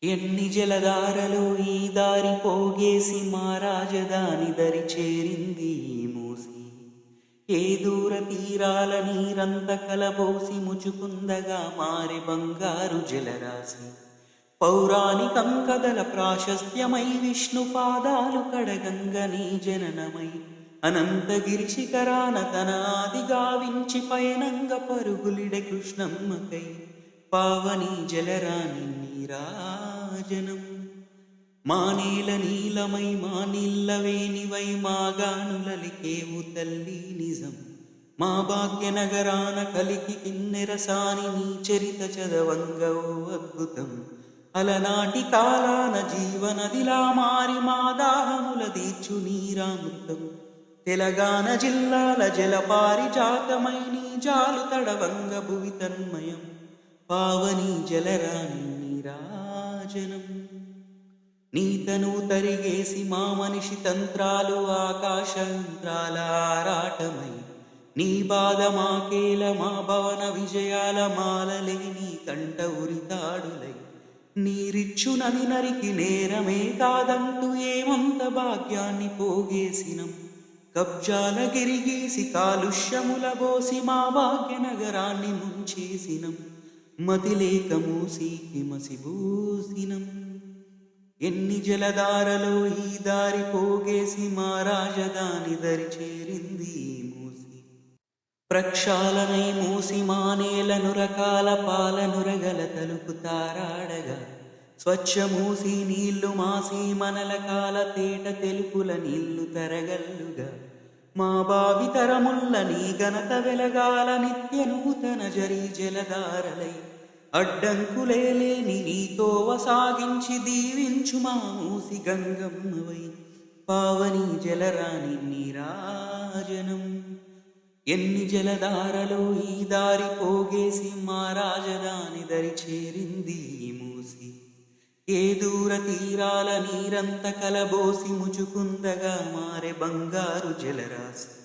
ఎన్ని జలధారలో ఈ దారి పోగేసి మా రాజధాని దరి చేరింది ఈ మూసి. ఏ దూర తీరాల నీరంత కలబోసి ముచుకుందగా మారె బంగారు జలరాశి. పౌరాణికం కథల ప్రాశస్త్యమై విష్ణు పాదాలు కడగంగ నీ జననమై అనంతగిరి శిఖరాన తన ఆది గావించి పయనంగ పరుగులిడె కృష్ణమ్మకై పావని జలరాణి నీరాజనం. మా నేల నీలమై మా నిల్లవేనివై మా గానులలికేవు తల్లి నిజం. మా భాగ్యనగరాన కలికి కిన్నెరసాని నీ చరిత చదవంగ ఓ అద్భుతం. అలనాటి కాలాన జీవనదిలా మారి మా దాహముల తీర్చు నీరామృతం. తెలంగాణ జిల్లాల జలపారిజాతమై నీ జాలు తడవంగ భువి తన్మయం. పావని జలరాణి నీరాజనం. నీతను తరిగేసి మా మనిషి తంత్రాలు ఆకాశంత్రాల ఆరాటమై నీ బాధ మాకేల మా భవన విజయాల మాలలే నీ కంట ఉరితాడులై. నీరిచ్చు నది నరికి నేరమే కాదంటూ ఏమంత భాగ్యాన్ని పోగేసినం. కబ్జాల గిరిగీసి కాలుష్యముల బోసి మా భాగ్యనగరాన్ని ముంచేసినం. మతిలేక మూసీకి మసిబూసినం. ఎన్ని జలధారలో ఈ దారి పోగేసి మా రాజధాని దరి చేరింది ఈ మూసి. ప్రక్షాళనై మూసి మా నేలను రకాల పాలనురగల తలుపు తారాడగా స్వచ్ఛ మూసి నీళ్లు మాసి మనల కాల తేట తెలుపుల నీళ్లు తరగల్లుగా. మా భావితరముల్ల నీ ఘనత వెలగాల నిత్య నూతన జరీ జలధారలై అడ్డంకులేని నీతోవ సాగించి దీవించు మా మూసి గంగమ్మవై పావని జలరాణి నీరాజనం. ఎన్ని జలధారలో ఈ దారి పోగేసి మా రాజధాని దరి చేరింది ఈ మూసి. ఏ దూర తీరాల నీరంత కలబోసి ముచుకుందగా మారె బంగారు జలరాశి.